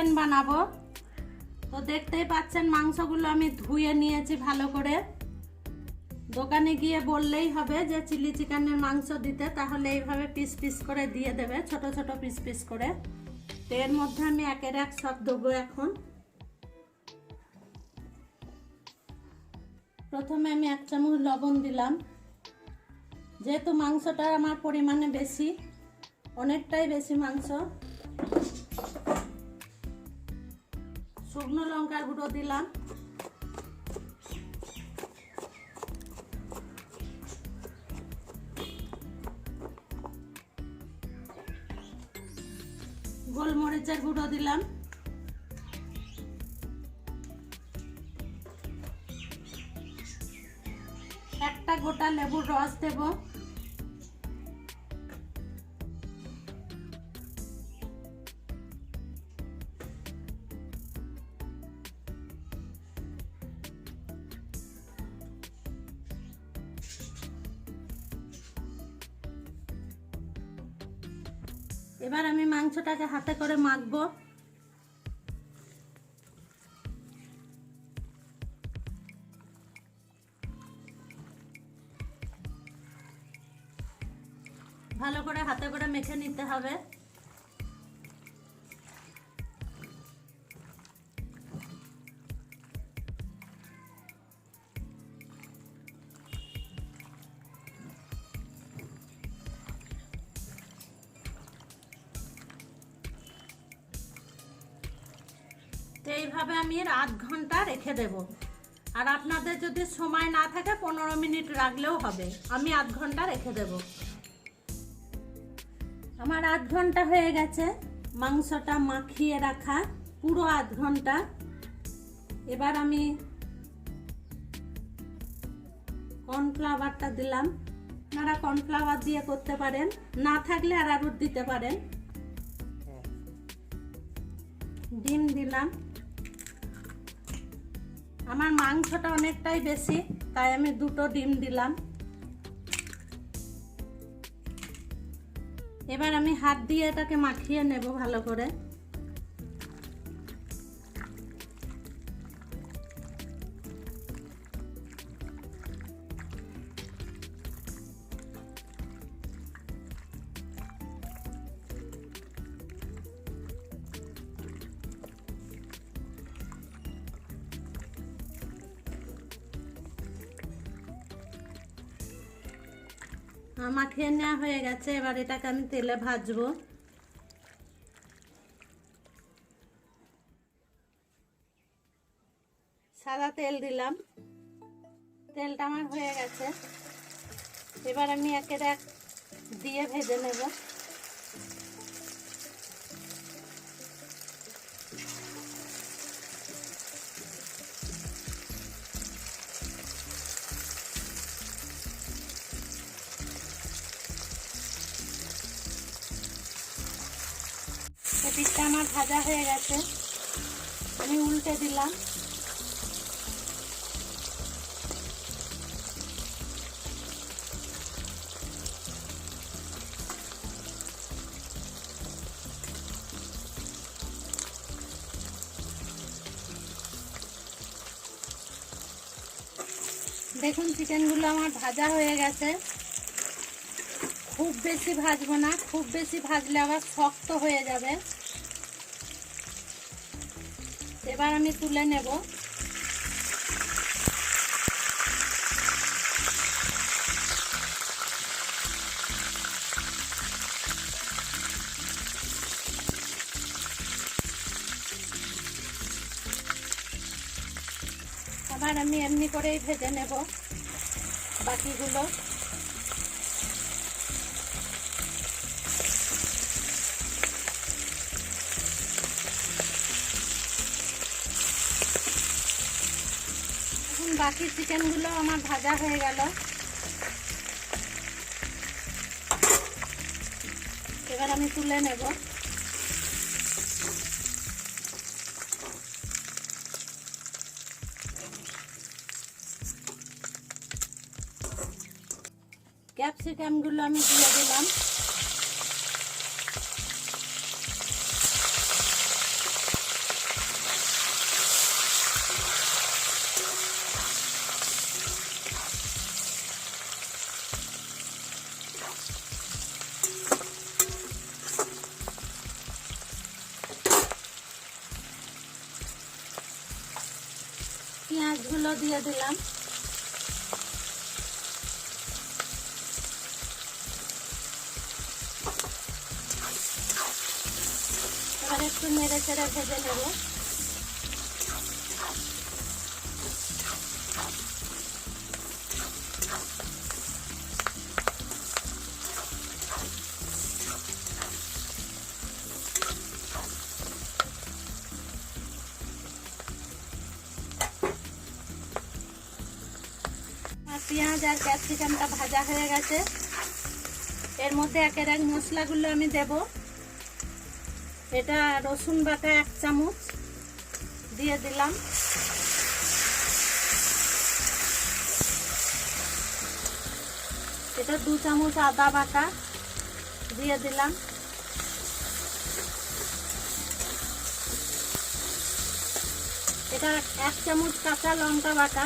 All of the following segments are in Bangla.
চিকেন বানাবো। তো দেখতেই পাচ্ছেন মাংসগুলো আমি ধুয়ে নিয়েছি ভালো করে। দোকানে গিয়ে বললেই হবে যে চিলি চিকেনের মাংস দিতে, তাহলে এইভাবে পিস পিস করে দিয়ে দেবে, ছোট ছোট পিস পিস করে। তো এর মধ্যে আমি একের এক সব দেবো। এখন প্রথমে আমি 1 চামচ লবণ দিলাম। যেহেতু মাংসটা আমার পরিমাণে বেশি, অনেকটাই বেশি মাংস। শুকনো লঙ্কার গুঁড়ো দিলাম। গোলমরিচের গুঁড়ো দিলাম। একটা গোটা লেবুর রস দেব। এবার আমি মাংসটাকে হাতে করে মাখবো। ভালো করে হাতে করে মেখে নিতে হবে। তো এইভাবে আমি 1/2 ঘন্টা রেখে দেব। আর আপনাদের যদি সময় না থাকে 15 মিনিট রাখলেও হবে। আমি 1/2 ঘন্টা রেখে দেব। আমার 1/2 ঘন্টা হয়ে গেছে মাংসটা মাখিয়ে রাখা, পুরো 1/2 ঘন্টা। এবার আমি কর্নফ্লাওয়ারটা দিলাম। আপনারা কর্নফ্লাওয়ার দিয়ে করতে পারেন, না থাকলে আরারুট দিতে পারেন। ডিম দিলাম। আমার মাংসটা অনেকটাই বেশি, তাই আমি 2টো ডিম দিলাম। এবার আমি হাত দিয়ে এটাকে মাখিয়ে নেব ভালো করে। মাখিয়ে নেওয়া হয়ে গেছে। এবার এটাকে আমি তেলে ভাজবো। সাদা তেল দিলাম। তেলটা আমার হয়ে গেছে। এবার আমি একের এক দিয়ে ভেজে নেব। পিঠটা আমার ভাজা হয়ে গেছে। আমি উল্টে দিলাম। দেখুন চিকেনগুলো আমার ভাজা হয়ে গেছে। খুব বেশি ভাজবো না, খুব বেশি ভাজলে আবার শক্ত হয়ে যাবে। এবার আমি তুলে নেব। আবার আমি এমনি করেই ভেজে নেব বাকিগুলো। এখন বাকি চিকেনগুলো আমার ভাজা হয়ে গেল। এবার আমি তুলে নেব। ক্যাপসিকামগুলো আমি দিয়ে দিলাম। পেঁয়াজগুলো দিয়ে দিলাম। এবার একটু নেড়ে চেড়ে ভেজে নেব। পেঁয়াজ আর ক্যাপসিকামটা ভাজা হয়ে গেছে। এর মধ্যে একের এক মশলাগুলো আমি দেব। এটা রসুন বাটা 1 চামচ দিয়ে দিলাম। এটা 2 চামচ আদা বাটা দিয়ে দিলাম। এটা 1 চামচ কাঁচা লঙ্কা বাটা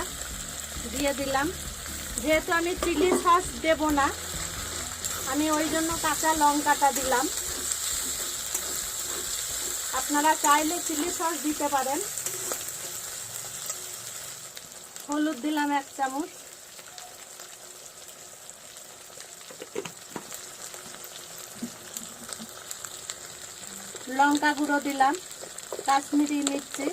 দিয়ে দিলাম। যেহেতু আমি চিলি সস দেব না, আমি ওই জন্য কাঁচা লঙ্কাটা দিলাম। আপনারা চাইলে চিলি সস দিতে পারেন। হলুদ দিলাম 1 চামচ। লঙ্কা গুঁড়ো দিলাম, কাশ্মীরি মির্চি।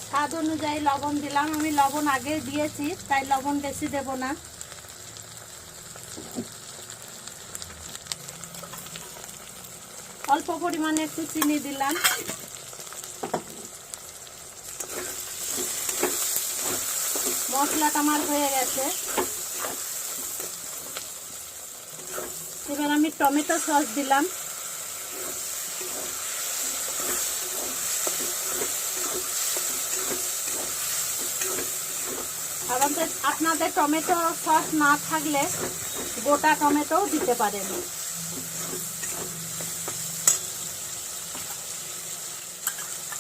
স্বাদ অনুযায়ী লবণ দিলাম। আমি লবণ আগে দিয়েছি, তাই লবণ বেশি দেব না। অল্প পরিমাণে একটু চিনি দিলাম। মশলাটা আমার হয়ে গেছে। এবার আমি টমেটো সস দিলাম। আপনাদের টমেটো সস না থাকলে গোটা টমেটোও দিতে পারেন।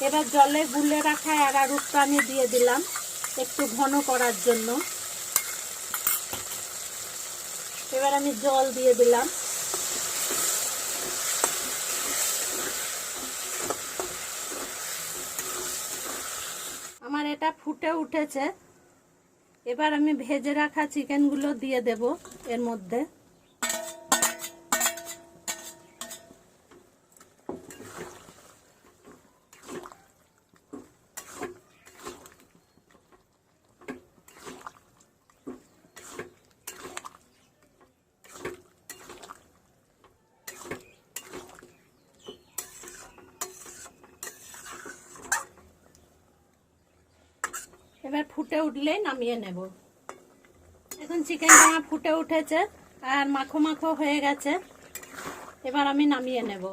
এবার জলে গুলে রাখা অ্যারারুটটা আমি দিয়ে দিলাম একটু ঘন করার জন্য। এবার আমি জল দিয়ে দিলাম। আমার এটা ফুটে উঠেছে। এবার আমি ভেজে রাখা চিকেনগুলো দিয়ে দেব এর মধ্যে। এবার ফুটে উঠলেই নামিয়ে নেব। এখন চিকেনটা আমার ফুটে উঠেছে আর মাখো মাখো হয়ে গেছে। এবার আমি নামিয়ে নেব।